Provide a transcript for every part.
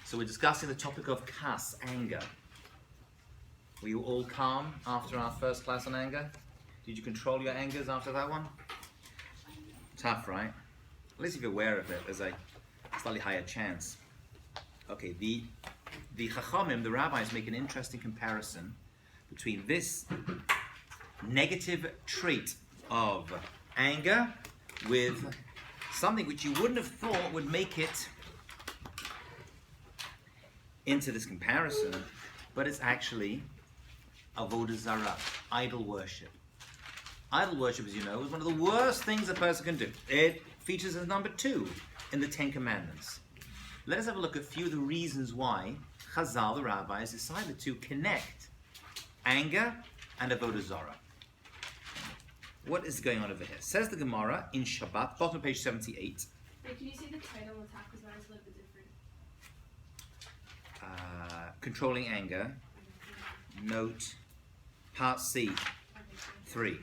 So we're discussing the topic of kas, anger. Were you all calm after our first class on anger? Did you control your angers after that one? Tough, right? At least if you're aware of it, there's a slightly higher chance. Okay, the Chachamim, the rabbis, make an interesting comparison between this negative trait of anger with something which you wouldn't have thought would make it into this comparison, but it's actually avodah zarah, idol worship. Idol worship, as you know, is one of the worst things a person can do. It features as number 2 in the 10 Commandments. Let us have a look at a few of the reasons why Chazal, the rabbis, decided to connect anger and avodah zarah. What is going on over here? Says the Gemara in Shabbat, bottom of page 78. Wait, can you see the title of the talk? Because mine is a little bit different. Controlling anger. Note, part C, 3.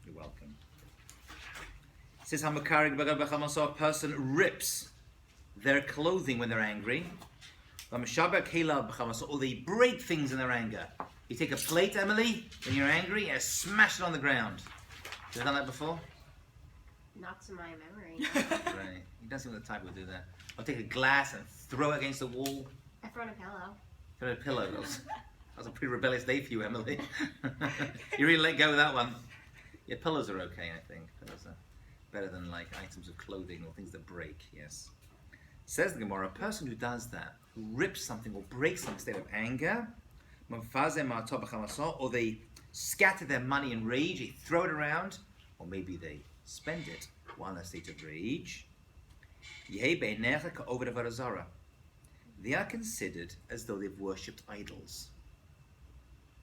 You're welcome. It says, a person rips their clothing when they're angry. Or they break things in their anger. You take a plate, Emily, when you're angry, and smash it on the ground. Have you done that before? Not to my memory. Right. You don't seem like the type who would do that. Or take a glass and throw it against the wall. I thrown a pillow. Throw a pillow. That was a pretty rebellious day for you, Emily. You really let go of that one. Yeah, pillows are okay, I think. Pillows are better than like items of clothing or things that break, yes. Says the Gemara, a person who does that, who rips something or breaks something in a state of anger, or they scatter their money in rage, they throw it around, or maybe they spend it while in a state of rage, they are considered as though they've worshipped idols.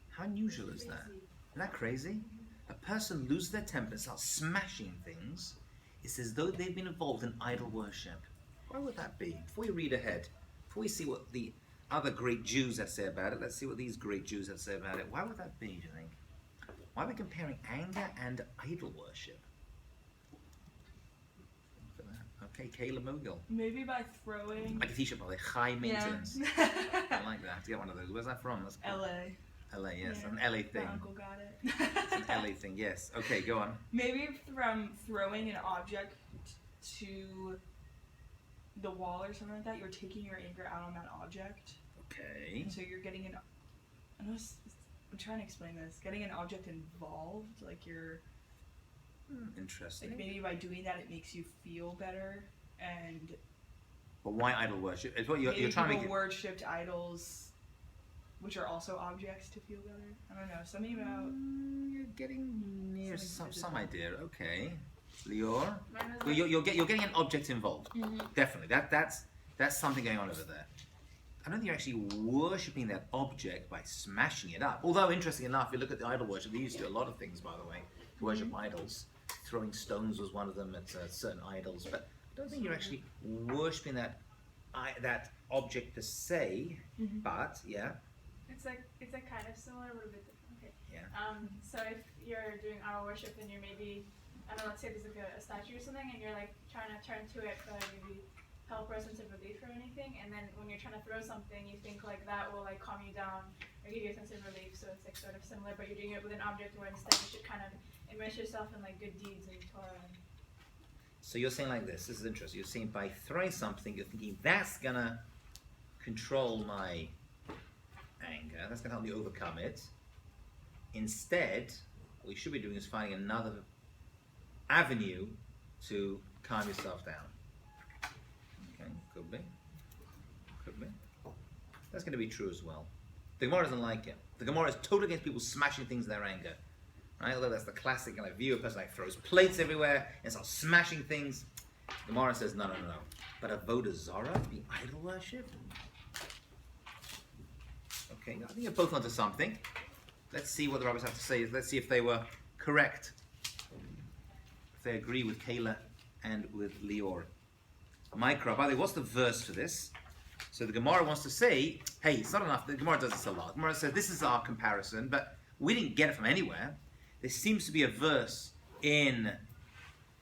How unusual is that? Isn't that crazy? A person loses their temper and starts smashing things. It's as though they've been involved in idol worship. Why would that be? Before we read ahead, before we see what the other great Jews have to say about it, let's see what these great Jews have to say about it. Why would that be, do you think? Why are we comparing anger and idol worship? Okay, Kayla Mogul. Maybe by throwing. Like a t-shirt, probably high maintenance. Yeah. I like that. To get one of those. Where's that from? That's cool. LA, yes. Yeah. An LA thing. My uncle got it. It's an LA thing, yes. Okay, go on. Maybe from throwing an object to the wall or something like that, you're taking your anger out on that object. Okay. And so you're getting I'm trying to explain this. Getting an object involved, like you're. Interesting. Like maybe by doing that, it makes you feel better, and. But why idol worship? It's what you're trying to make. People worshipped idols, which are also objects, to feel better. I don't know. Something about. You're getting near some idea. Okay, Lior. Well, you're getting an object involved. Mm-hmm. Definitely. That's something going on over there. I don't think you're actually worshipping that object by smashing it up. Although, interesting enough, if you look at the idol worship, they used to do a lot of things, by the way. Worship idols. Throwing stones was one of them at certain idols. But I don't think you're actually worshipping that object per se. Mm-hmm. But, yeah. It's like kind of similar, a little bit different. Okay. Yeah. So if you're doing idol worship and you're maybe, I don't know, let's say there's like a statue or something, and you're like trying to turn to it for maybe help or sense of relief or anything, and then when you're trying to throw something, you think like that will like calm you down or give you a sense of relief. So it's like sort of similar, but you're doing it with an object where instead you should kind of immerse yourself in like good deeds and Torah. So you're saying like this. This is interesting. You're saying by throwing something, you're thinking that's gonna control my anger. That's gonna help me overcome it. Instead, what you should be doing is finding another avenue to calm yourself down. Okay, could be. Could be. That's gonna be true as well. The Gemara doesn't like it. The Gemara is totally against people smashing things in their anger. Right? Although that's the classic kind of view. A person like throws plates everywhere and starts smashing things. The Gemara says no. But avodah zarah, the idol worship. Okay, I think you're both onto something. Let's see what the rabbis have to say. Let's see if they were correct. If they agree with Kayla and with Lior. Micro. By the way, what's the verse for this? So the Gemara wants to say, hey, it's not enough. The Gemara does this a lot. The Gemara says this is our comparison, but we didn't get it from anywhere. There seems to be a verse in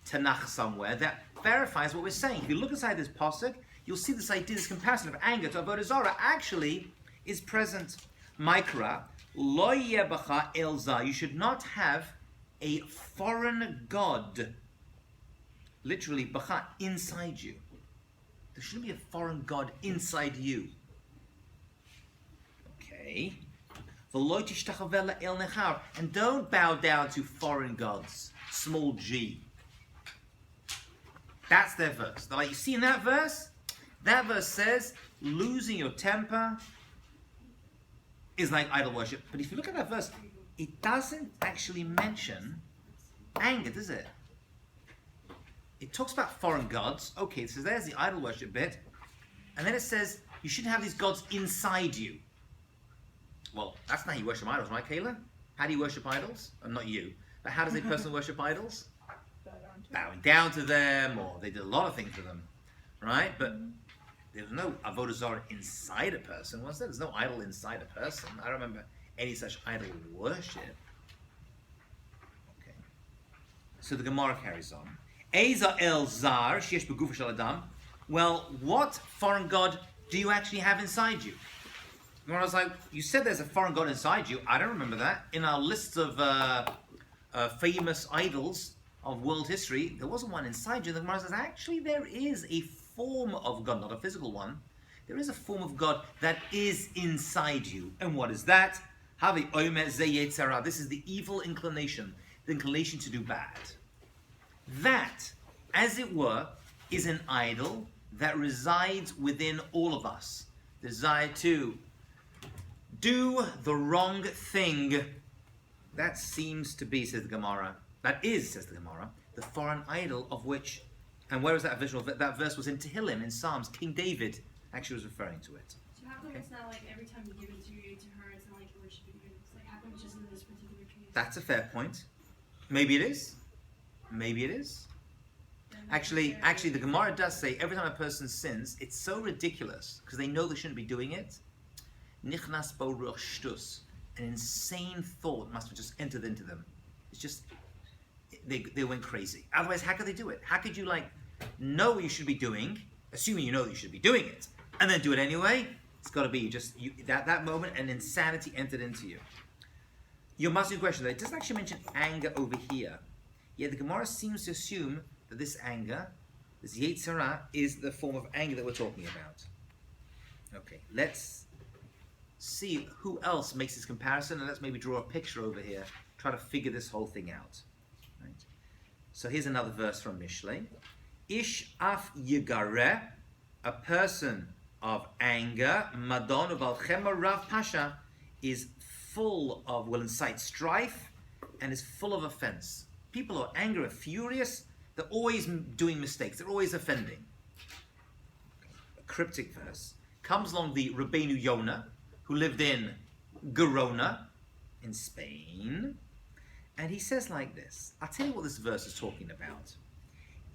Tanakh somewhere that verifies what we're saying. If you look inside this pasuk, you'll see this idea, this comparison of anger to avodah zarah actually is present. Mikra, lo yebacha elza. You should not have a foreign god, literally bacha, inside you. There shouldn't be a foreign god inside you. Okay. And don't bow down to foreign gods, small g. That's their verse. Now, like you see in that verse says losing your temper is like idol worship. But if you look at that verse, it doesn't actually mention anger, does it? It talks about foreign gods. Okay, so there's the idol worship bit. And then it says you shouldn't have these gods inside you. Well, that's not how you worship idols, right, Kayla? How do you worship idols? Not you. But how does a person worship idols? Bowing down to them, or they did a lot of things with them, right? But there's no avodah zarah inside a person, was there? There's no idol inside a person. I don't remember any such idol worship. Okay. So the Gemara carries on. Eza el zar sheyesh begufo shel adam. Well, what foreign god do you actually have inside you? And I was like, you said there's a foreign god inside you. I don't remember that. In our list of famous idols of world history, there wasn't one inside you. The Gemara says, actually, there is a form of God, not a physical one. There is a form of God that is inside you. And what is that? This is the evil inclination, the inclination to do bad. That, as it were, is an idol that resides within all of us. The desire to do the wrong thing. That seems to be, says the Gemara, that is, says the Gemara, the foreign idol of which, and where is that visual? That verse was in Tehillim, in Psalms. King David actually was referring to it. So how come it's not like every time you give it to her, it's not like you're worshiping her? It's like, how come it's just in this particular case? That's a fair point. Maybe it is. Maybe it is. Actually, the Gemara does say every time a person sins, it's so ridiculous because they know they shouldn't be doing it. Nichnas bo ruach shtus, an insane thought must have just entered into them. It's just they went crazy. Otherwise, how could they do it? How could you know what you should be doing, assuming you know that you should be doing it, and then do it anyway? It's got to be just that moment, and insanity entered into you. You're asking a question. It doesn't actually mention anger over here. Yet the Gemara seems to assume that this anger, this Yetzirah, is the form of anger that we're talking about. Okay, let's see who else makes this comparison, and let's maybe draw a picture over here, try to figure this whole thing out. Right? So here's another verse from Mishlei. Ish af yigare, a person of anger, madon uvalchema rav pasha, is full of, will incite strife, and is full of offense. People who are angry and furious, they're always doing mistakes, they're always offending. A cryptic verse. Comes along the Rabbeinu Yonah, who lived in Gerona, in Spain, and he says like this. I'll tell you what this verse is talking about.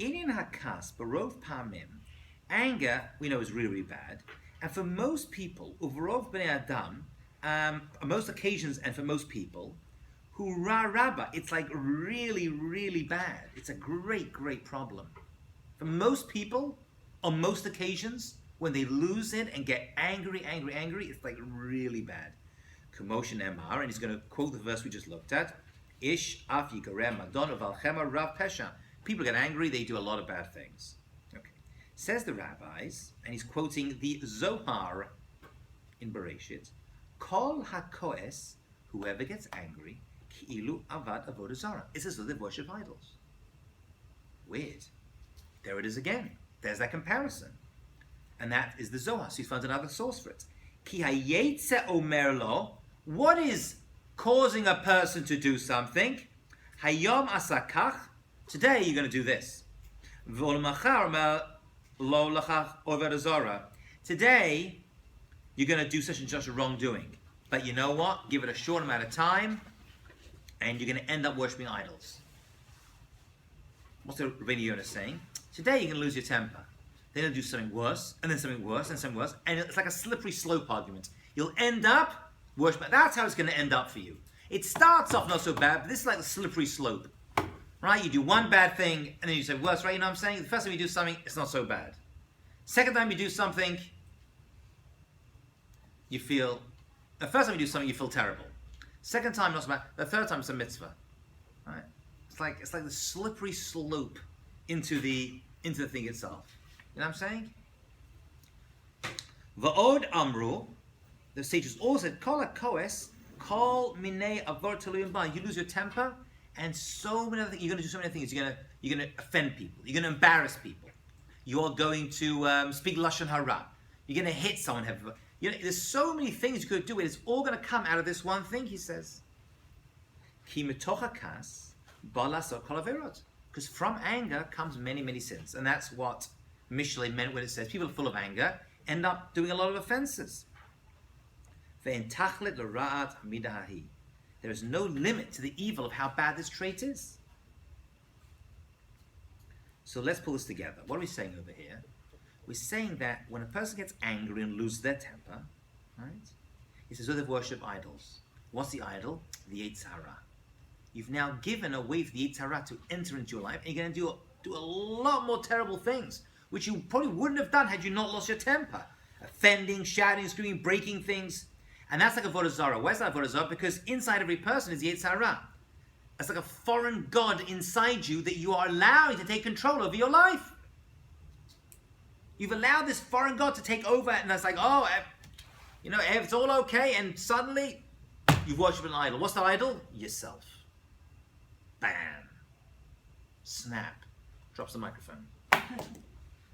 Inyan hakas barov pamim, anger, we know, is really, really bad, and for most people, uvrov bnei adam, on most occasions and for most people, hurrah rabba, it's like really, really bad. It's a great, great problem. For most people, on most occasions, when they lose it and get angry, it's like really bad. Commotion Emar, and he's going to quote the verse we just looked at. Ish af yigarem madon uvalchema rav pesha. People get angry, they do a lot of bad things. Okay. Says the rabbis, and he's quoting the Zohar in Bereshit, Kol hakoes, whoever gets angry, ki'ilu avad avodah zarah. It's as though they worship idols. Weird. There it is again. There's that comparison. And that is the Zohar. So he found another source for it. Ki hayetze omer lo. What is causing a person to do something? Hayom asakach. Today you're going to do this. V'ol machar lo lachach avodah zarah. Today you're going to do such and such a wrongdoing. But you know what? Give it a short amount of time, and you're going to end up worshipping idols. What's the Rabbeinu Yonah saying? Today you're going to lose your temper. Then you'll do something worse, and then something worse, and something worse. And it's like a slippery slope argument. You'll end up worshiping. That's how it's going to end up for you. It starts off not so bad, but this is like the slippery slope. Right? You do one bad thing, and then you say worse, right? You know what I'm saying? The first time you do something, it's not so bad. Second time you do something, you feel. The first time you do something, you feel terrible. Second time, not so bad. The third time, it's a mitzvah. Right? It's like the slippery slope into the thing itself. You know what I'm saying? Va'od amru, the sages all said, Kol hakoes, kol minei avor teluyim ba. You lose your temper, and so many other things. You're going to do so many things. You're going to offend people. You're going to embarrass people. You're going to speak lashon hara. You're going to hit someone. There's so many things you could do. It's all going to come out of this one thing, he says. Ki mitoch hakas ba lasot kol averot. Because from anger comes many, many sins. And that's what Mishlei meant when it says people full of anger end up doing a lot of offenses. Ve'en tachlit l'ra'at hamidah hahi. There is no limit to the evil of how bad this trait is. So let's pull this together. What are we saying over here? We're saying that when a person gets angry and loses their temper, right? He says, oh, they worship idols. What's the idol? The Yetzer Hara. You've now given a way for the Yetzer Hara to enter into your life, and you're going to do a lot more terrible things, which you probably wouldn't have done had you not lost your temper. Offending, shouting, screaming, breaking things. And that's like Avodah Zarah. Where's that Avodah Zarah? Because inside every person is the Yetzer Hara. It's like a foreign god inside you that you are allowing to take control over your life. You've allowed this foreign god to take over, and it's like, oh, it's all okay, and suddenly you've worshipped an idol. What's the idol? Yourself. Bam. Snap. Drops the microphone.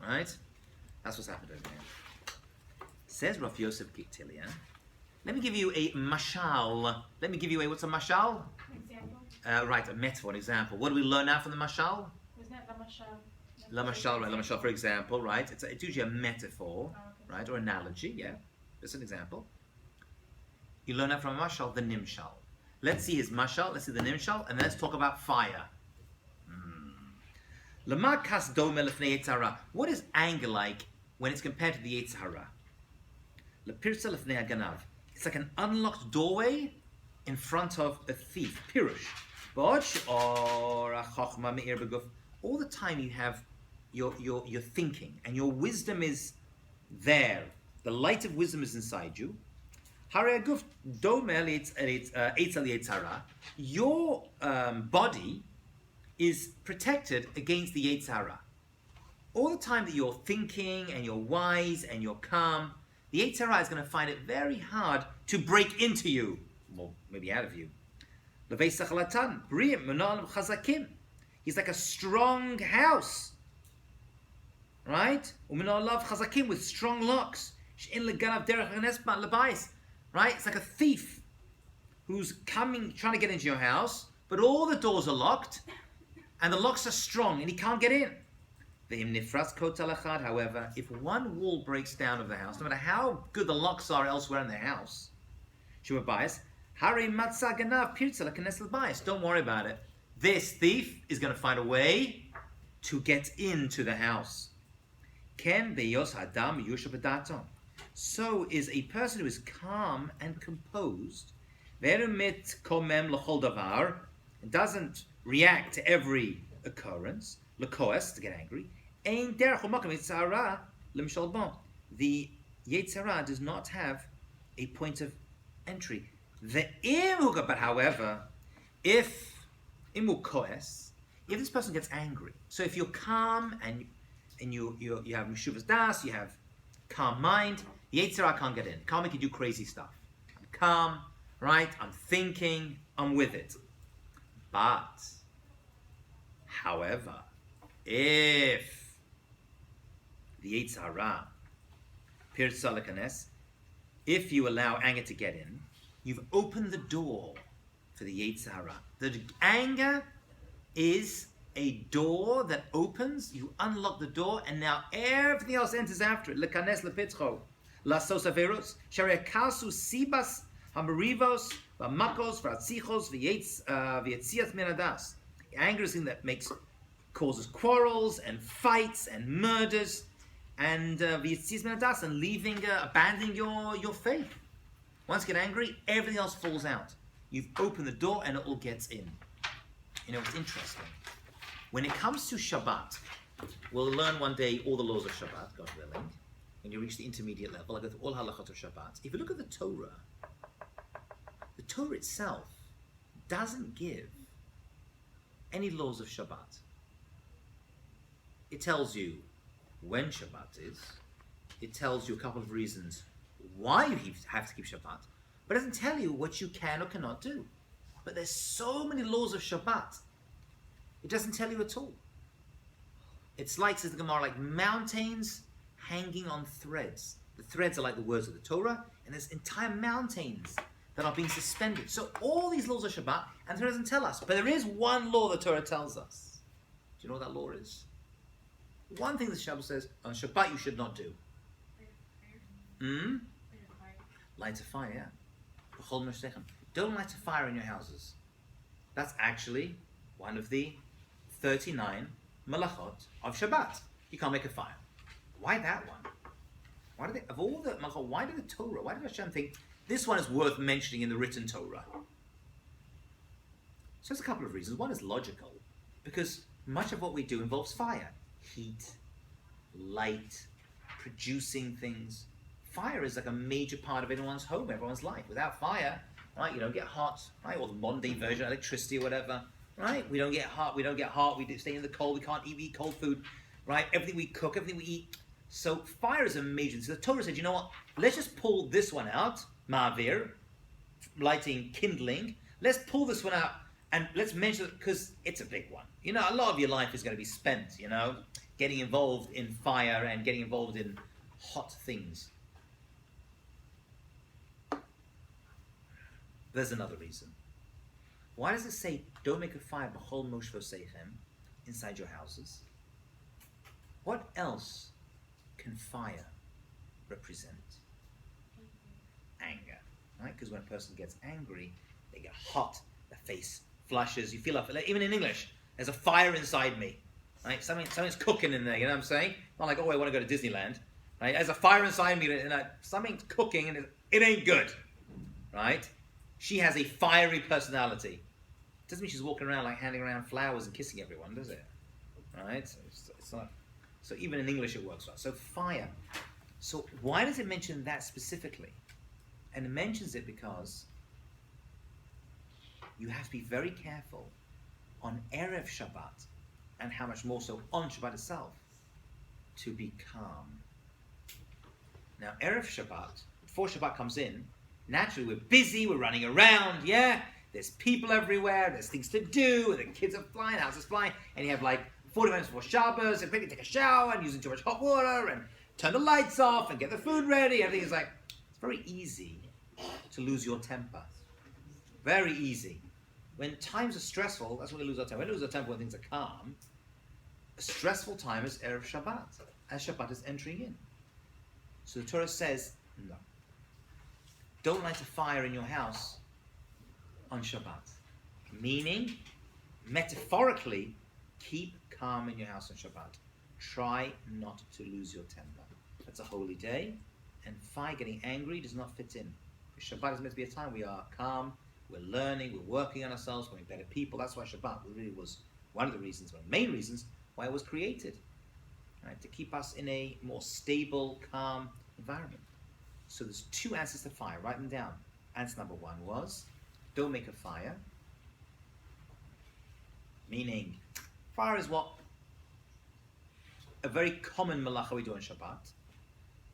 Right? That's what's happened over here. Says Rav Yosef Kiktilia. Let me give you a mashal. What's a mashal? Example? Right, a metaphor, an example. What do we learn now from the mashal? Wasn't it Lamashal? Lamashal, right? Lamashal, for example, right? It's usually a metaphor, Oh, okay. right, or analogy. Yeah, it's an example. You learn that from a mashal, the nimshal. Let's see his mashal. Let's see the nimshal, and then let's talk about fire. Lama kas dome lefnei Yetzer Hara. What is anger like when it's compared to the Yetzer Hara? Lepirsa lefnei haganav. It's like an unlocked doorway in front of a thief. Pirush. Or a chochma me'ir beguf. All the time you have your thinking, and your wisdom is there. The light of wisdom is inside you. Your body is protected against the Yetzer Hara. All the time that you're thinking and you're wise and you're calm, the Yetzer Hara is going to find it very hard to break into you, well, maybe out of you. He's like a strong house, right? With strong locks. Right? It's like a thief who's trying to get into your house, but all the doors are locked, and the locks are strong, and he can't get in. However, if one wall breaks down of the house, no matter how good the locks are elsewhere in the house, don't worry about it. This thief is going to find a way to get into the house. So is a person who is calm and composed, and doesn't react to every occurrence, to get angry. The Yetzer Hara does not have a point of entry. But however, if this person gets angry, so if you're calm and you have Meshuvas Das, you have calm mind, the Yetzer Hara can't get in. Calm can do crazy stuff. I'm calm, right? I'm thinking, I'm with it. But, however, if the Yetzer Hara, if you allow anger to get in, you've opened the door for the Yetzer Hara. The anger is a door that opens, you unlock the door, and now everything else enters after it. Lekanes lepitcho, lasos averos, shariakasu sibas, hamarivos, vamakos, vratzichos, v'yetzias minadas. Anger is the thing that causes quarrels and fights and murders, and v'yetzias minadas, and abandoning your faith. Once you get angry, everything else falls out. You've opened the door and it all gets in. You know, it's interesting. When it comes to Shabbat, We'll learn one day all the laws of Shabbat, God willing, when you reach the intermediate level. I go through all halachot of Shabbat. If you look at the Torah itself doesn't give any laws of Shabbat. It tells you when Shabbat is. It tells you a couple of reasons why you have to keep Shabbat, but it doesn't tell you what you can or cannot do. But there's so many laws of Shabbat, it doesn't tell you at all. It's like, says the Gemara, like mountains hanging on threads. The threads are like the words of the Torah, and there's entire mountains that are being suspended. So all these laws of Shabbat, and the Torah doesn't tell us. But there is one law the Torah tells us. Do you know what that law is? One thing the Shabbat says, on Shabbat you should not do. Light a fire, yeah. Don't light a fire in your houses. That's actually one of the 39 malachot of Shabbat. You can't make a fire. Why that one? Why did they, of all the malachot, why did the Torah, why did Hashem think this one is worth mentioning in the written Torah? So there's a couple of reasons. One is logical, because much of what we do involves fire. Heat, light, producing things. Fire is like a major part of anyone's home, everyone's life. Without fire, right, you don't get hot, right? Or the modern day version of electricity or whatever, right? We don't get hot, we stay in the cold, we can't eat cold food, right? Everything we cook, everything we eat. So fire is a major. So the Torah said, you know what? Let's just pull this one out, ma'avir, lighting, kindling. Let's pull this one out and let's mention it because it's a big one. You know, a lot of your life is going to be spent, you know, getting involved in fire and getting involved in hot things. There's another reason. Why does it say, don't make a fire b'chol moshvo seichem inside your houses? What else can fire represent? Anger, right? Because when a person gets angry, they get hot, the face flushes, you feel like, even in English, there's a fire inside me, right? Something's cooking in there, you know what I'm saying? Not like, oh, I want to go to Disneyland, right? There's a fire inside me, and something's cooking, and it ain't good, right? She has a fiery personality. Doesn't mean she's walking around like handing around flowers and kissing everyone, does it? Right? So it's not. So even in English it works right. So fire. So why does it mention that specifically? And it mentions it because you have to be very careful on Erev Shabbat, and how much more so on Shabbat itself, to be calm. Now Erev Shabbat, before Shabbat comes in, naturally, we're busy, we're running around, yeah? There's people everywhere, there's things to do, and the kids are flying, houses flying, and you have like 40 minutes before Shabbos, and quickly take a shower, and using too much hot water, and turn the lights off, and get the food ready. Everything is like, it's very easy to lose your temper. Very easy. When times are stressful, that's when we lose our temper. When we lose our temper when things are calm, a stressful time is Erev Shabbat, as Shabbat is entering in. So the Torah says, no. Don't light a fire in your house on Shabbat. Meaning, metaphorically, keep calm in your house on Shabbat. Try not to lose your temper. That's a holy day, and fire, getting angry, does not fit in. Shabbat is meant to be a time we are calm, we're learning, we're working on ourselves, we're better people. That's why Shabbat really was one of the reasons, one of the main reasons why it was created. Right? To keep us in a more stable, calm environment. So there's two answers to fire. Write them down. Answer number one was, don't make a fire. Meaning, fire is what? A very common malacha we do on Shabbat.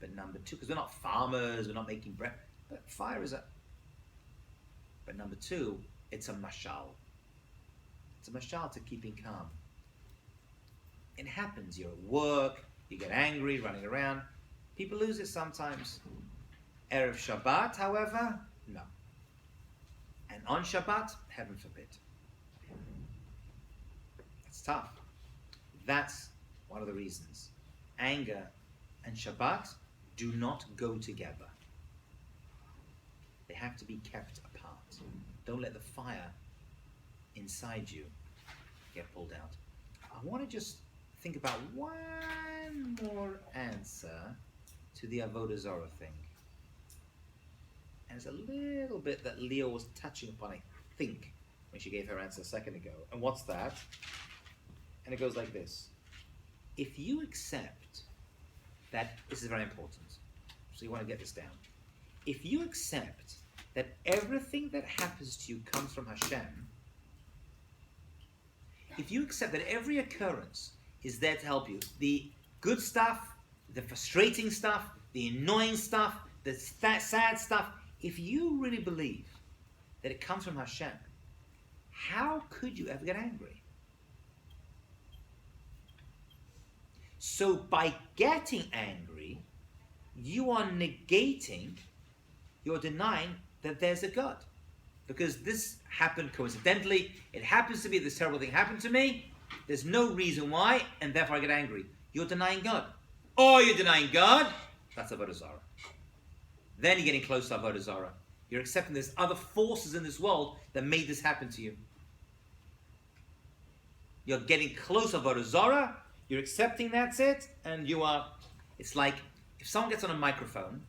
But number two, because we're not farmers, we're not making bread. But fire is a... But number two, it's a mashal. It's a mashal to keeping calm. It happens. You're at work, you get angry, running around. People lose it sometimes. Erev Shabbat, however, no. And on Shabbat, heaven forbid. That's tough. That's one of the reasons. Anger and Shabbat do not go together. They have to be kept apart. Don't let the fire inside you get pulled out. I want to just think about one more answer to the Avodah Zarah thing. And it's a little bit that Leo was touching upon, I think, when she gave her answer a second ago. And what's that? And it goes like this. if you accept that, this is very important, so you want to get this down. If you accept that everything that happens to you comes from Hashem, if you accept that every occurrence is there to help you, the good stuff, the frustrating stuff, the annoying stuff, the sad stuff, if you really believe that it comes from Hashem, how could you ever get angry? So by getting angry, you are negating, you're denying that there's a God. Because this happened coincidentally, it happens to be this terrible thing happened to me, there's no reason why, and therefore I get angry. You're denying God. Or you're denying God, that's Avodah Zarah. Then you're getting close to Avodah Zarah. You're accepting there's other forces in this world that made this happen to you. You're getting close to Avodah Zarah, you're accepting that's it, and you are, it's like, if someone gets on a microphone,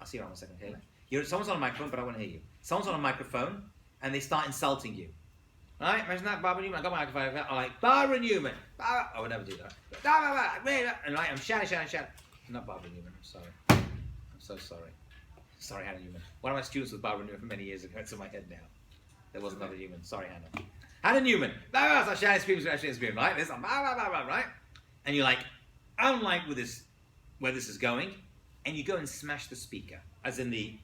I'll see you in a second, Kayla. Someone's on a microphone, but I want to hear you. Someone's on a microphone, and they start insulting you. Right? Imagine that, Barbara Newman, I got my microphone, I'm like, Barbara Newman, Barbara, I would never do that. And I'm shouting. Not Barbara Newman, I'm sorry. I'm so sorry. Sorry, Hannah Newman. One of my students was Barbara Newman for many years ago. It's in my head now. There was another Newman. Sorry, Hannah. Hannah Newman. So shouting, screaming, right? This, right? And you're like, I don't like where this is going. And you go and smash the speaker. As in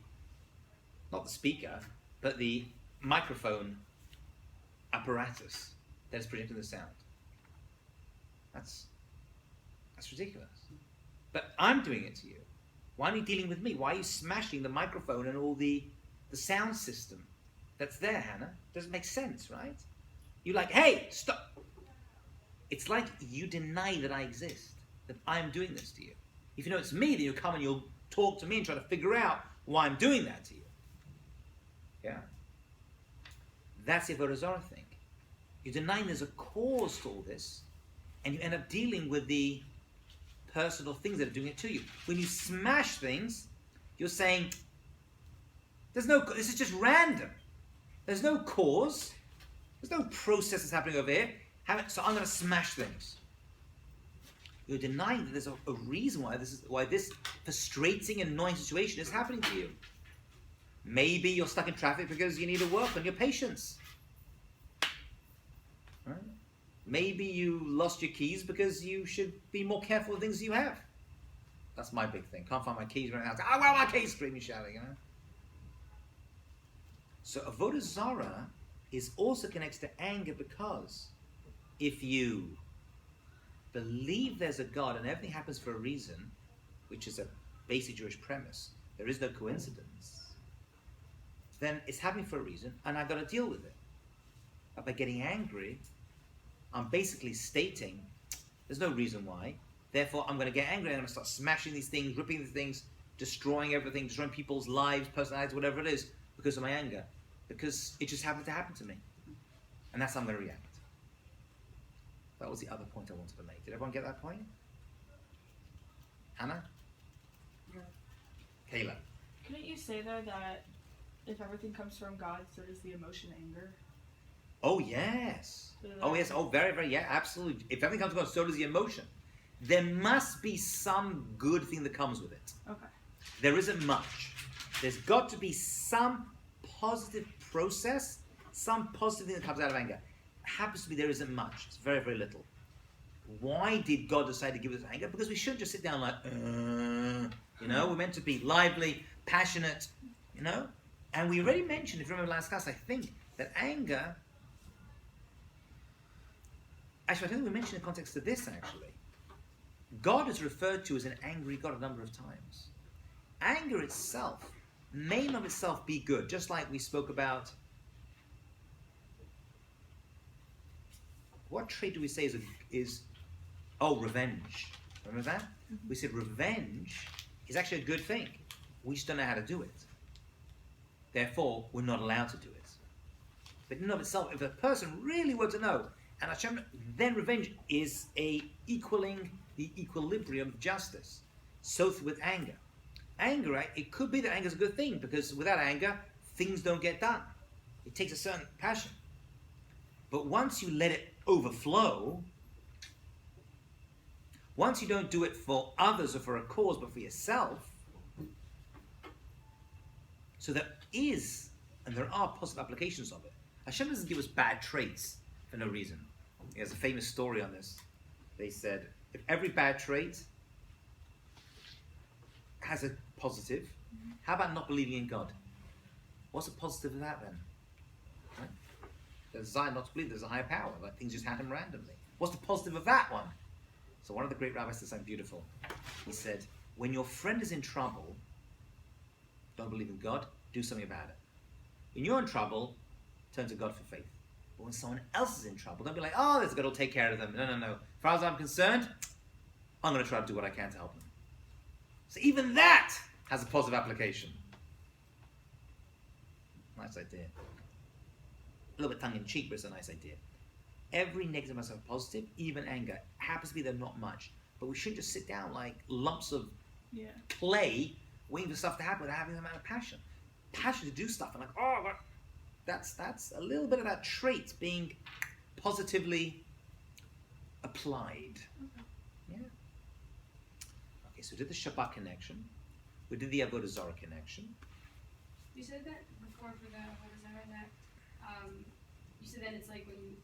not the speaker, but the microphone apparatus that is projecting the sound. That's ridiculous. But I'm doing it to you. Why are you dealing with me? Why are you smashing the microphone and all the sound system that's there, Hannah? Doesn't make sense, right? You're like, hey, stop. It's like you deny that I exist, that I'm doing this to you. If you know it's me, then you'll come and you'll talk to me and try to figure out why I'm doing that to you. Yeah? That's the Avodah Zarah thing. You're denying there's a cause to all this, and you end up dealing with the personal things that are doing it to you. When you smash things, you're saying, this is just random. There's no cause. There's no process that's happening over here. So I'm going to smash things. You're denying that there's a reason why this frustrating and annoying situation is happening to you. Maybe you're stuck in traffic because you need to work on your patience. Right? Maybe you lost your keys because you should be more careful with things you have. That's my big thing. Can't find my keys right now. I want my keys, screaming, shouting, So Avodah Zarah is also connected to anger, because if you believe there's a God and everything happens for a reason, which is a basic Jewish premise, there is no coincidence, then it's happening for a reason and I've got to deal with it. But by getting angry, I'm basically stating there's no reason why, therefore I'm going to get angry and I'm going to start smashing these things, ripping these things, destroying everything, destroying people's lives, personalities, whatever it is, because of my anger. Because it just happened to happen to me. And that's how I'm going to react. That was the other point I wanted to make. Did everyone get that point? Hannah? Yeah. Kayla? Couldn't you say, though, that if everything comes from God, so does the emotion anger? Oh, yes. Oh, yes. Oh, very, very, yeah, absolutely. If everything comes from God, so does the emotion. There must be some good thing that comes with it. Okay. There isn't much. There's got to be some positive process, some positive thing that comes out of anger. Happens to be there isn't much. It's very, very little. Why did God decide to give us anger? Because we shouldn't just sit down like, we're meant to be lively, passionate, And we already mentioned, if you remember last class, I think, that anger, actually I think we mentioned in context of this actually. God is referred to as an angry God a number of times. Anger itself may not itself be good, just like we spoke about. What trait do we say is revenge? Remember that? Mm-hmm. We said revenge is actually a good thing. We just don't know how to do it. Therefore, we're not allowed to do it. But in and of itself, if a person really were to know, and Hashem, then revenge is equaling the equilibrium of justice. So with anger. Anger, it could be that anger is a good thing, because without anger, things don't get done. It takes a certain passion. But once you let it overflow, Once you don't do it for others or for a cause, but for yourself, so there is, and there are positive applications of it. Hashem doesn't give us bad traits for no reason. There's a famous story on this. They said, if every bad trait has a positive, how about not believing in God? What's the positive of that then? Right? The desire not to believe there's a higher power, like things just happen randomly. What's the positive of that one? So one of the great rabbis said something beautiful. He said, when your friend is in trouble, don't believe in God, do something about it. When you're in trouble, turn to God for faith. But when someone else is in trouble, don't be like, oh, there's God will take care of them. No. As far as I'm concerned, I'm going to try to do what I can to help them. So even that has a positive application. Nice idea. A little bit tongue-in-cheek, but it's a nice idea. Every negative must have a positive, even anger. Happens to be there not much. But we shouldn't just sit down like lumps of clay waiting for stuff to happen without having the amount of passion. Passion to do stuff. And like, oh, that's a little bit of that trait being positively applied. Yeah. Okay, so we did the Shabbat connection. We did the Avodah Zarah connection. You said that before for the Avodah Zarah that you said that it's like when you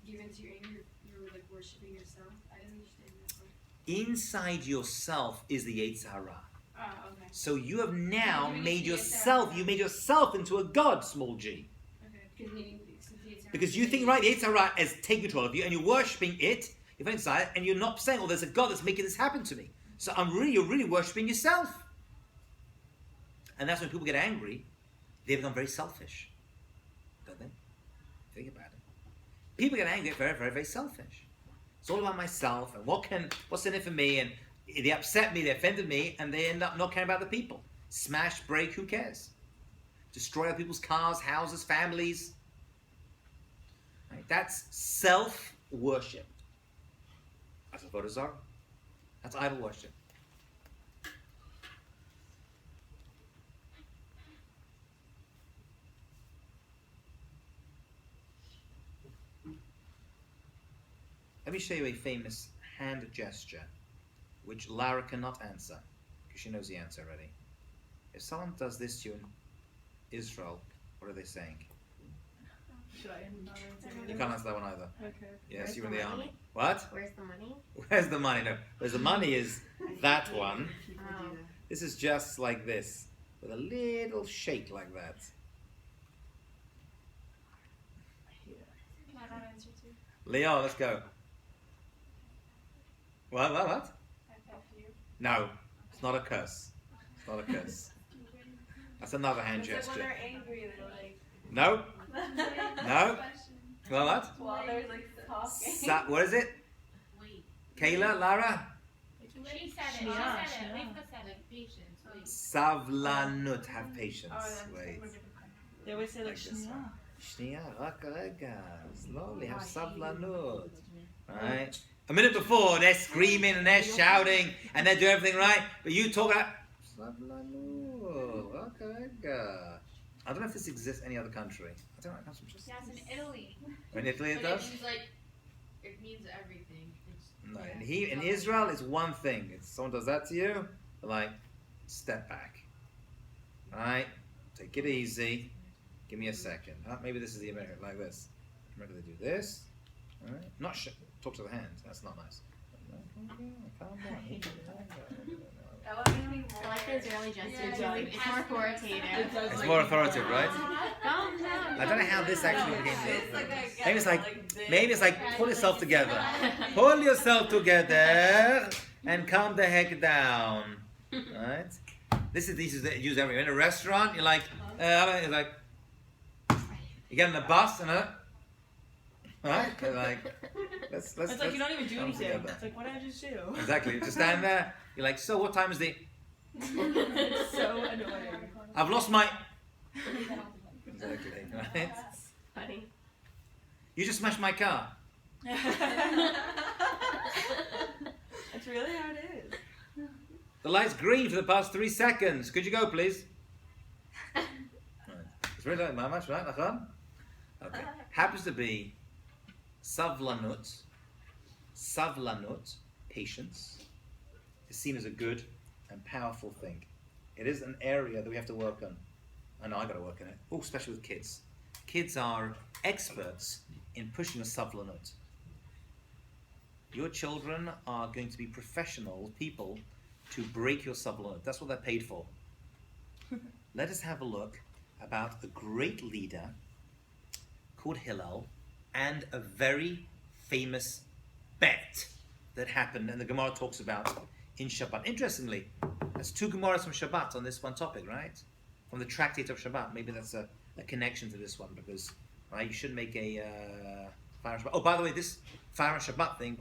give into your anger, you're like worshiping yourself. I didn't understand that part. Inside yourself is the Yetzer Hara. Oh, okay. So you have now You're giving it made to yourself, yourself. you made yourself into a God, small g. Okay. Because meaning since the Yetzer Hara Because you is think, right, the Yetzer Hara is taking control of you, and you're worshipping it, you're inside, and you're not saying, oh, there's a God that's making this happen to me. So you're really worshipping yourself. And that's when people get angry, they become very selfish. Don't they? Think about it. People get angry, very, very, very selfish. It's all about myself, and what's in it for me, and they upset me, they offended me, and they end up not caring about the people. Smash, break, who cares? Destroy other people's cars, houses, families. Right? That's self-worship. That's Avodah Zarah. That's idol worship. Let me show you a famous hand gesture, which Lara cannot answer, because she knows the answer already. If someone does this to you in Israel, what are they saying? Should I not answer? You can't answer that one either. Okay. Yes, Where's you were in the the money? army. What? Where's the money? Where's the money? No. Where's the money is that one. Oh. This is just like this, with a little shake like that. Can I not answer too? Leo, let's go. What? I pet you. No, it's not a curse. It's not a curse. That's another hand It's like when gesture. they're angry, they're like. No? No? Well, what? While they're like talking. What is it? Wait. Kayla, Lara? She said it. She Yeah, said it. yeah. Rivka said it. Patience. Wait. Savlanut, have patience. Oh, that's Wait. we're different countries. They always say like Like this shnia. one. Shniya, raka rega. Slowly, have savlanut. Right? A minute before, they're screaming and they're shouting and they're doing everything right, but you talk about savlanut, raka rega. I don't know if this exists in any other country. I don't know. It comes from just Yes, in Italy. in Italy it But does. it means like, it means everything. It's, No, yeah. in Israel, it's one thing. If someone does that to you, they're like, step back. Alright? Take it easy. Give me a second. Maybe this is the American, like this. Remember they do this. Alright? Not talk to the hand. That's not nice. Calm down. That would make me I more. like the Israeli gestures. Yeah, It's more authoritative. It does, It's like, more authoritative, right? Calm down. I don't know how this actually became It's like I get maybe it's like this. maybe it's like pull yourself together. Pull yourself together and calm the heck down. Right? This is used everywhere. In a restaurant, you're like, it's like you get on the bus and right? You're like let's It's like you don't even do come anything. together. It's like, what did I just do? Exactly. You just stand there. You're like, so what time is the? It's so annoying. I've lost my. Exactly. Right? Funny. You just smashed my car. That's really how it is. The light's green for the past 3 seconds. Could you go, please? Right. It's really like much, right, Nachon? Okay. Happens to be savlanut, patience is seen as a good and powerful thing. It is an area that we have to work on. I know I got to work on it. Oh, especially with kids. Kids are experts in pushing a sablanut. Your children are going to be professional people to break your sablanut. That's what they're paid for. Let us have a look about a great leader called Hillel and a very famous bet that happened, and the Gemara talks about in Shabbat. Interestingly, there's two Gemaras from Shabbat on this one topic, right? From the tractate of Shabbat. Maybe that's a connection to this one, because right, you should make a Fire Shabbat. Oh, by the way, this Fire Shabbat thing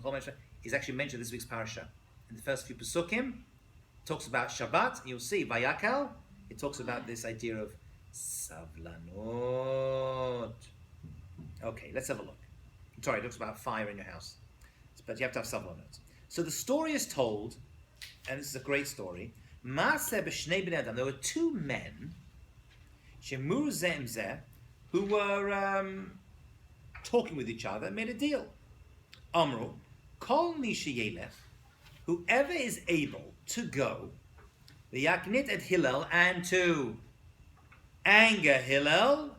is actually mentioned in this week's parasha. In the first few Pesukim, it talks about Shabbat. You'll see, Vayakal, it talks about this idea of Savlanot. Okay, let's have a look. I'm sorry, it talks about fire in your house. But you have to have Savlanot. So the story is told, and this is a great story. Maaseh b'shnei bnei Adam. There were two men, shemuru zeh zeh, who were talking with each other and made a deal. Amru, kol mi sheyelech, whoever is able to go, v'yaknit et Hillel, and to anger Hillel,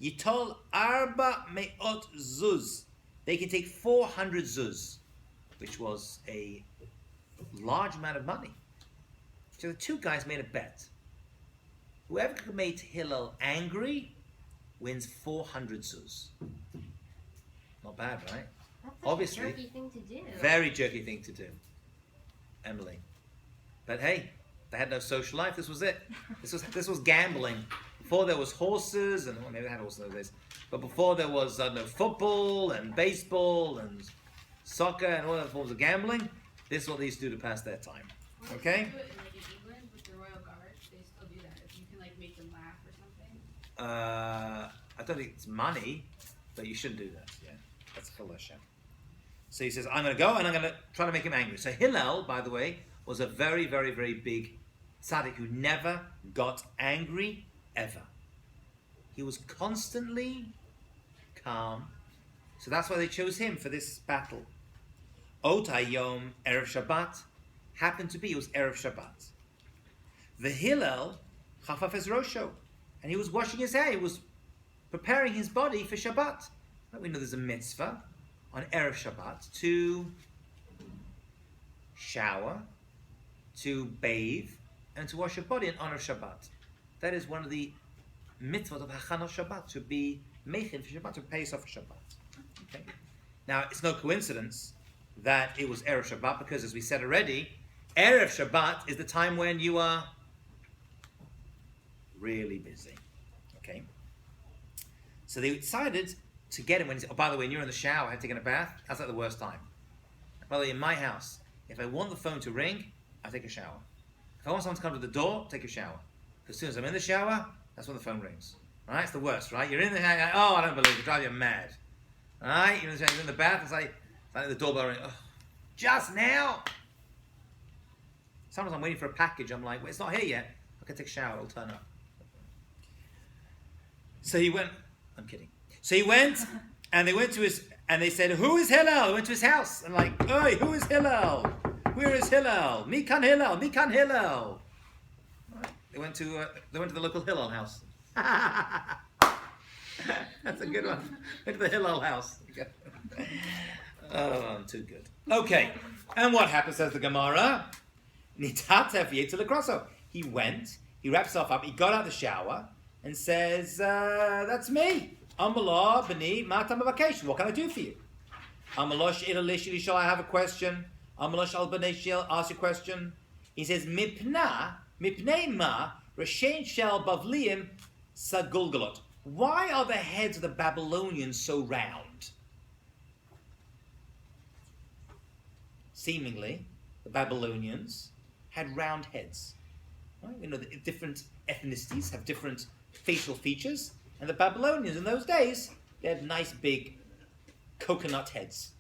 yitol arba me'ot zuz. They can take 400 zuz, which was a large amount of money. So the two guys made a bet. Whoever could make Hillel angry wins 400 zuz. Not bad, right? That's Obviously. a jerky thing to do. Very jerky thing to do, Emily. But hey, they had no social life. This was it. This was gambling. Before there was horses, and well, maybe they had horses in those days. But before there was no football and baseball and soccer and all other forms of gambling, this is what they used to do to pass their time. Okay? They do it in, like in England with the Royal Guard. They still do that. If you can like make them laugh or something. I don't think it's money, but you shouldn't do that. Yeah, that's Chil Hashem. So he says, I'm going to go and I'm going to try to make him angry. So Hillel, by the way, was a very, very, very big tzaddik who never got angry ever. He was constantly calm. So that's why they chose him for this battle. Ota Yom Erev Shabbat happened to be, it was Erev Shabbat. The Hillel chafaf es rosho, and he was washing his hair. He was preparing his body for Shabbat. Now we know there's a mitzvah on Erev Shabbat to shower, to bathe, and to wash your body in honor of Shabbat. That is one of the mitzvot of Hachanah Shabbat, to be mechin for Shabbat, to pay yourself for Shabbat. Okay. Now, it's no coincidence that it was Erev Shabbat, because as we said already, Erev Shabbat is the time when you are really busy. Okay? So they decided to get him when he said, oh, by the way, when you're in the shower, taking a bath, that's like the worst time. By the way, in my house, if I want the phone to ring, I take a shower. If I want someone to come to the door, take a shower. As soon as I'm in the shower, that's when the phone rings. Right? It's the worst, right? You're in the shower, oh, I don't believe it, drive you mad. Right? You're in the bath, it's like the doorbell ring. Oh, just now. Sometimes I'm waiting for a package, I'm like, well, it's not here yet. I can take a shower, it'll turn up. So he went, I'm kidding. So he went, and they went to his, and they said, who is Hillel? They went to his house, and like, oi, who is Hillel? Where is Hillel? Mikan Hillel, Mikan Hillel. They went to the local Hillel house. That's a good one. Went to the Hillel house. Oh, I'm too good. Okay, and what happens, says the Gemara? He went, he wrapped himself up, he got out of the shower, and says, that's me. Amalah b'ni matam vacation. What can I do for you? Amalah she'ila lishil, I have a question. Amalah shal b'nei shel, ask a question. He says, mipnei ma reshen shel bavliim sagulgalot. Why are the heads of the Babylonians so round? Seemingly, the Babylonians had round heads. Right? You know, the different ethnicities have different facial features, and the Babylonians in those days, they had nice big coconut heads.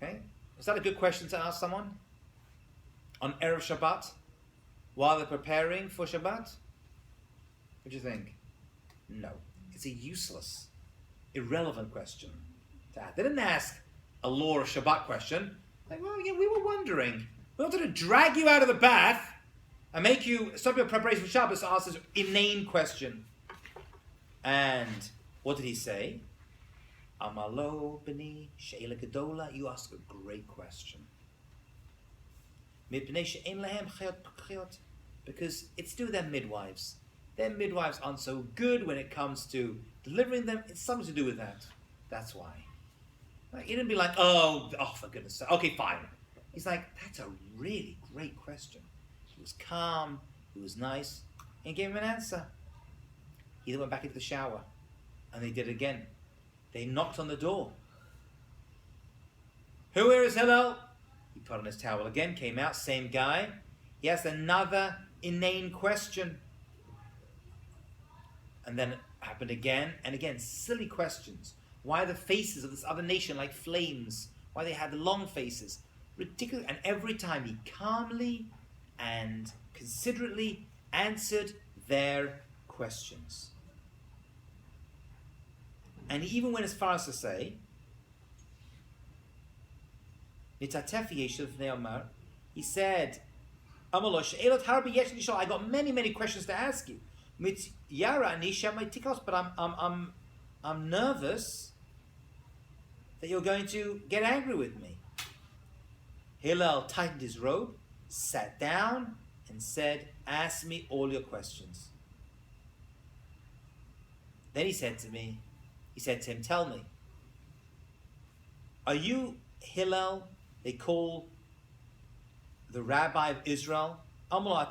Okay? Is that a good question to ask someone? On Erev Shabbat? While they're preparing for Shabbat? What do you think? No. It's a useless, irrelevant question to ask. They didn't ask a law of Shabbat question. Like, well, yeah, we were wondering. We wanted to drag you out of the bath and make you stop your preparation for Shabbos to ask this inane question. And what did he say? Amalo b'ni she'ela gedola. You ask a great question. Mipnei she'en lehem chayot p'chayot. Because it's to do with their midwives. Their midwives aren't so good when it comes to delivering them. It's something to do with that. That's why. Like, he didn't be like, oh, for goodness sake. Okay, fine. He's like, that's a really great question. He was calm. He was nice. And gave him an answer. He then went back into the shower. And they did it again. They knocked on the door. Who here is Hillel? He put on his towel again, came out, same guy. He asked another inane question. And then it happened again and again. Silly questions. Why are the faces of this other nation like flames? Why they had the long faces? Ridiculous. And every time he calmly and considerately answered their questions. And he even went as far as to say, he said, I got many, many questions to ask you. But I'm nervous that you're going to get angry with me. Hillel tightened his robe, sat down, and said, ask me all your questions. Then he said to him, tell me, are you Hillel, they call the rabbi of Israel? Hillel,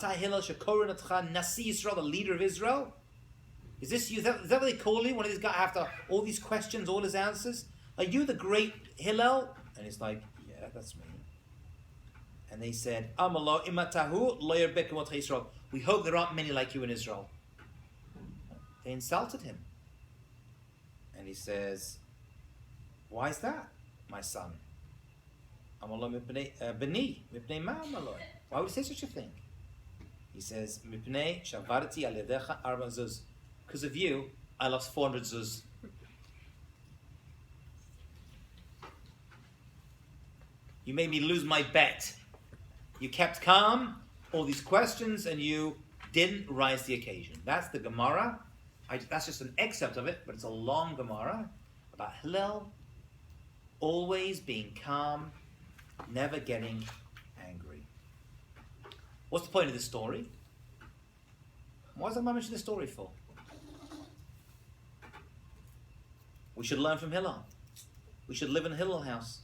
Nasi Israel, the leader of Israel? Is this you? Is that what they call you? One of these guys after all these questions, all his answers? Are you the great Hillel? And he's like, yeah, that's me. And they said, we hope there aren't many like you in Israel. They insulted him. And he says, why is that, my son? Why would he say such a thing? He says, because of you, I lost 400 zuz. You made me lose my bet. You kept calm, all these questions, and you didn't rise to the occasion. That's the Gemara. That's just an excerpt of it, but it's a long Gemara about Hillel always being calm, never getting angry. What's the point of this story? Why does the Gemara mention this story for? We should learn from Hillel. We should live in a Hillel house.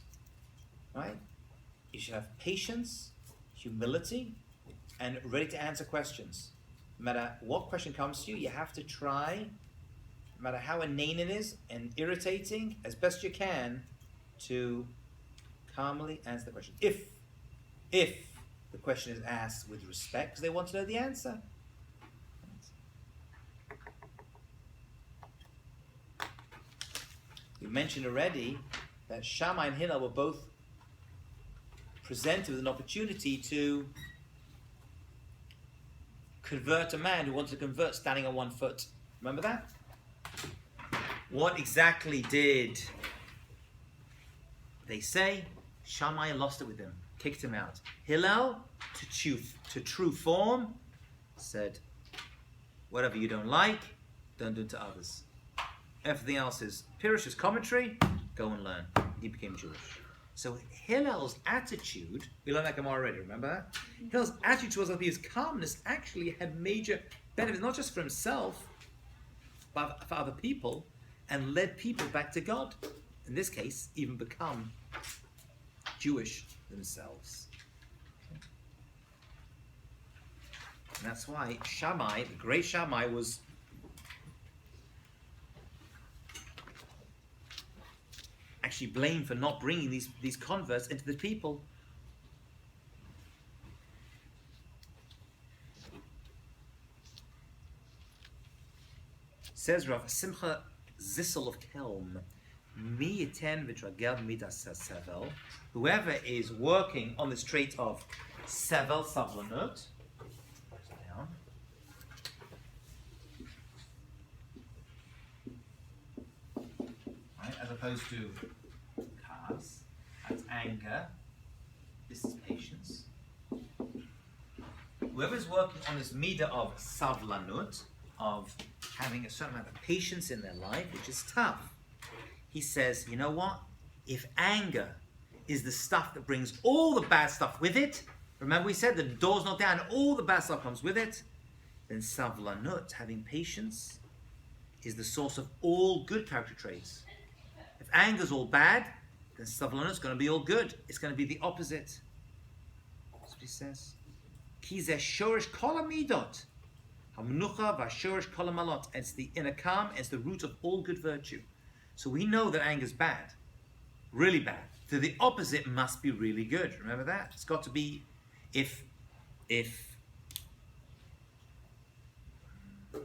Right? You should have patience, humility, and ready to answer questions. No matter what question comes to you, you have to try, no matter how inane it is and irritating, as best you can, to calmly answer the question. If the question is asked with respect, because they want to know the answer. We mentioned already that Shammai and Hillel were both presented with an opportunity to convert a man who wanted to convert standing on one foot. Remember that? What exactly did they say? Shammai lost it with him, kicked him out. Hillel, to true form, said, whatever you don't like, don't do it to others. Everything else is Pirush, is commentary, go and learn. He became Jewish. So Hillel's attitude, we learned that Gemara already, remember that? Hillel's attitude towards his calmness actually had major benefits, not just for himself, but for other people, and led people back to God. In this case, even become Jewish themselves. And that's why Shammai, the great Shammai, was actually blamed for not bringing these converts into the people. Says Rav Simcha Zissel of Kelm, Mi yiten v'tragel midas sevel. Whoever is working on this trait of sevel, savlanut, down. Right, as opposed to kas, that's anger. This is patience. Whoever is working on this midah of savlanut, of having a certain amount of patience in their life, which is tough, he says, you know what? If anger is the stuff that brings all the bad stuff with it, remember we said the door's not down, all the bad stuff comes with it, then savlanut, having patience, is the source of all good character traits. If anger's all bad, then savlanut's going to be all good. It's going to be the opposite. That's what he says. Ki zeh shorish kol hamidot, hamnucha v'ashorish kol hamalot. It's the inner calm. It's the root of all good virtue. So we know that anger's bad, really bad. So the opposite must be really good. Remember that? It's got to be, if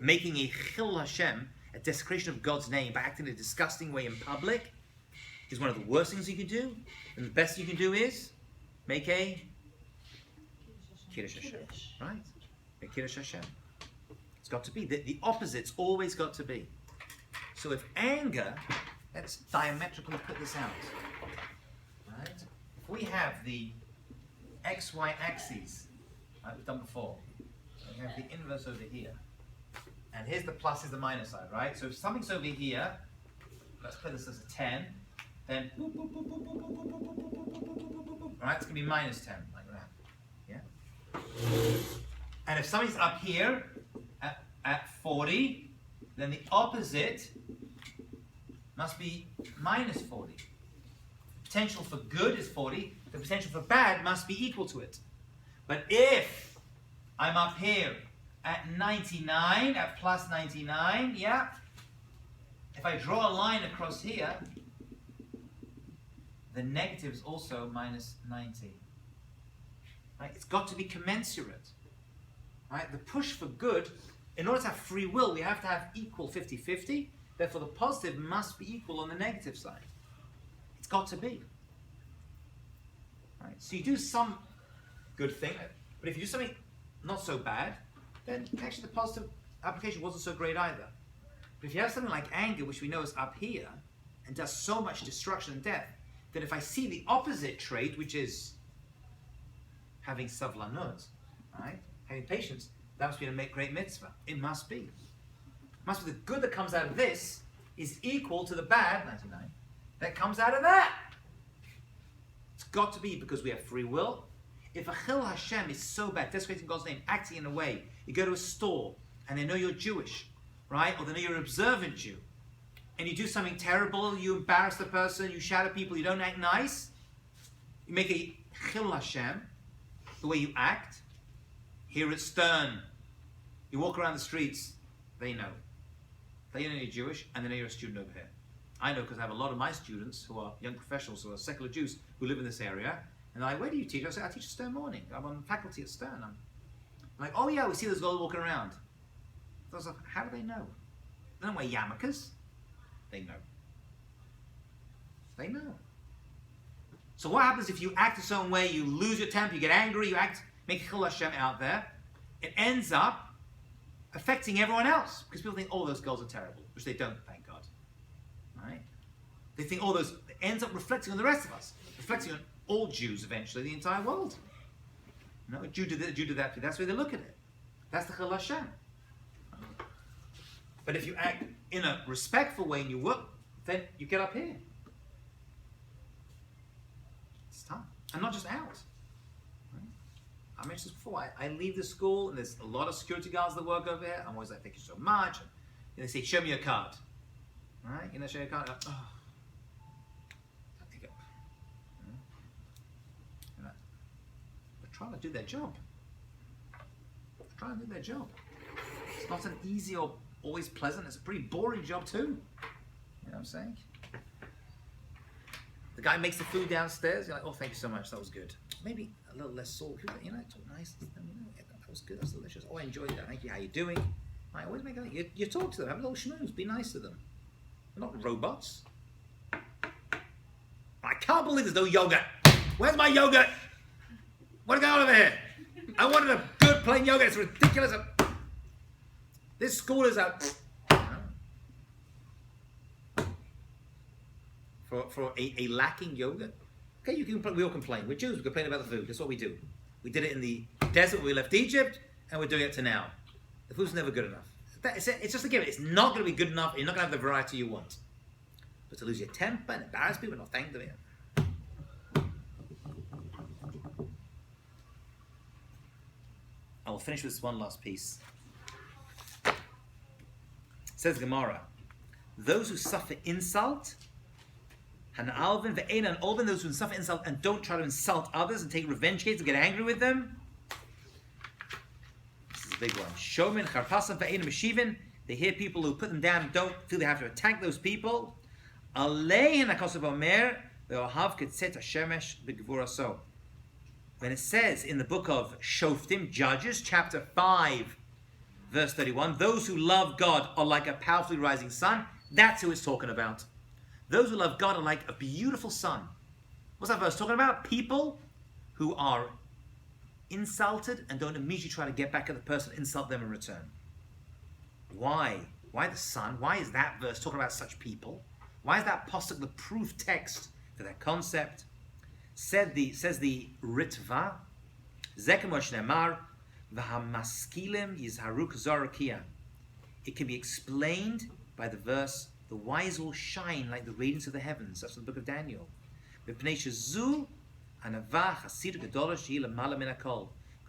making a chil Hashem, a desecration of God's name by acting in a disgusting way in public, is one of the worst things you can do. And the best you can do is make a Kiddush Hashem. Right? Make Kiddush Hashem. It's got to be. The opposite's always got to be. So if anger, let's diametrically put this out. Right? If we have the XY axes, like we've done before, we have the inverse over here. And here's the plus, here's the minus side, right? So if something's over here, let's put this as a 10, then boop, boop, boop, boop, boop, boop, boop, boop, boop, boop, boop, boop, boop, right? It's going to be minus 10, like that. Yeah? And if something's up here at 40, then the opposite must be minus 40. Potential for good is 40, the potential for bad must be equal to it. But if I'm up here at 99, at plus 99, yeah? If I draw a line across here, the negative is also minus 90. Right? It's got to be commensurate. Right? The push for good, in order to have free will, we have to have equal 50-50. Therefore, the positive must be equal on the negative side. It's got to be. Right? So you do some good thing, but if you do something not so bad, then actually the positive application wasn't so great either. But if you have something like anger, which we know is up here, and does so much destruction and death, then if I see the opposite trait, which is having savlanut, right, having patience, that must be a great mitzvah. It must be. It must be the good that comes out of this is equal to the bad, 99, that comes out of that. It's got to be, because we have free will. If a chil Hashem is so bad, desecrating God's name, acting in a way, you go to a store and they know you're Jewish, right? Or they know you're an observant Jew, and you do something terrible, you embarrass the person, you shout at people, you don't act nice, you make a chil Hashem, the way you act. Here at Stern, you walk around the streets, they know. They know you're Jewish, and they know you're a student over here. I know because I have a lot of my students who are young professionals, who are secular Jews, who live in this area. And they're like, where do you teach? I say, I teach at Stern Morning. I'm on faculty at Stern. I'm like, oh yeah, we see those guys walking around. So I was like, how do they know? They don't wear yarmulkes. They know. They know. So what happens if you act a certain way, you lose your temper, you get angry, you act, make chil Hashem out there, it ends up affecting everyone else. Because people think, oh, those girls are terrible. Which they don't, thank God. Right? They think, oh, those, it ends up reflecting on the rest of us. Reflecting on all Jews eventually, the entire world. No, a Jew did that, that's the way they look at it. That's the chil Hashem. But if you act in a respectful way and you work, then you get up here. It's time. And not just out. Right? I mentioned this before. I leave the school and there's a lot of security guards that work over here. I'm always like, thank you so much. And they say, show me your card. Right? You know, show your card. Like, oh. Trying to do their job. Trying to do their job. It's not an easy or always pleasant. It's a pretty boring job too. You know what I'm saying? The guy makes the food downstairs. You're like, oh, thank you so much. That was good. Maybe a little less salt. You know, talk nice. You know, that was good. That's delicious. Oh, I enjoyed that. Thank you. How you doing? I always make that. You talk to them. Have a little schmooze. Be nice to them. They're not robots. I can't believe there's no yogurt. Where's my yogurt? What's going on over here? I wanted a good plain yogurt. It's ridiculous. This school is a... For a lacking yogurt. Okay, we all complain. We're Jews, we complain about the food. That's what we do. We did it in the desert when we left Egypt, and we're doing it to now. The food's never good enough. It's just a given. It's not going to be good enough. You're not going to have the variety you want. But to lose your temper and embarrass people, not thank them. I will finish with this one last piece. Says Gemara, those who suffer insult, and alvin ve'ena and olvin, those who suffer insult and don't try to insult others and take revenge games and get angry with them. This is a big one. Shomin charpasan ve'ena meshivin. They hear people who put them down and don't feel they have to attack those people. Aleihin hakosav omer ve'ohav ketzet hashemesh begvura so. When it says in the book of Shoftim, Judges, chapter 5, verse 31, those who love God are like a powerfully rising sun. That's who it's talking about. Those who love God are like a beautiful sun. What's that verse talking about? People who are insulted and don't immediately try to get back at the person, insult them in return. Why? Why the sun? Why is that verse talking about such people? Why is that pasuk the proof text for that concept? Says the Ritva, Zekemosh Nemar, V'hamaskilim yizharu k'zarakia. It can be explained by the verse, the wise will shine like the radiance of the heavens. That's from the book of Daniel. Because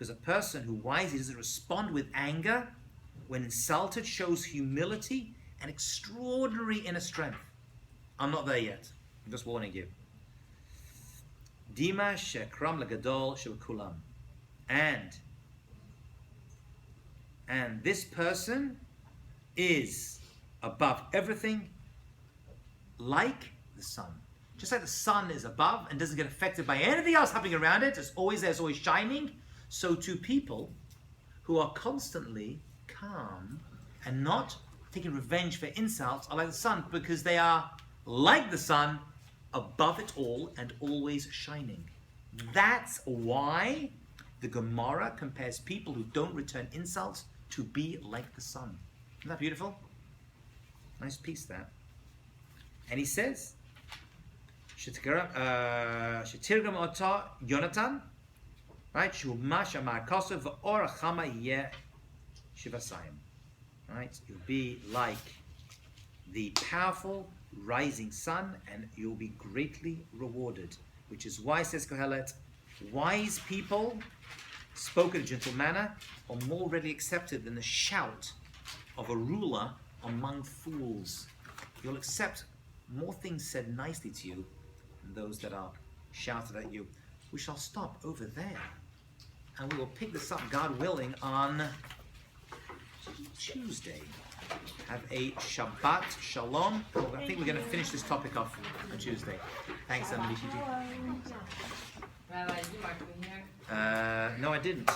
a person who wisely doesn't respond with anger when insulted shows humility and extraordinary inner strength. I'm not there yet. I'm just warning you. Dima shekram lagadol shebekulam. And this person is above everything like the sun. Just like the sun is above and doesn't get affected by anything else happening around it, it's always there, it's always shining, so too people who are constantly calm and not taking revenge for insults are like the sun, because they are like the sun, above it all and always shining. That's why the Gemara compares people who don't return insults to be like the sun. Isn't that beautiful? Nice piece, that. And he says, Shetirgam ota Yonatan, right? Shumash amar kosev v'or chama yeh shivasayim. Right? You'll be like the powerful rising sun, and you'll be greatly rewarded. Which is why, says Kohelet, wise people spoken in a gentle manner are more readily accepted than the shout of a ruler among fools. You'll accept more things said nicely to you than those that are shouted at you. We shall stop over there, and we will pick this up, God willing, on Tuesday. Have a Shabbat Shalom. I think we're going to finish this topic off on Tuesday. Thanks, Emily. Rabbi, you marked me here. No, I didn't.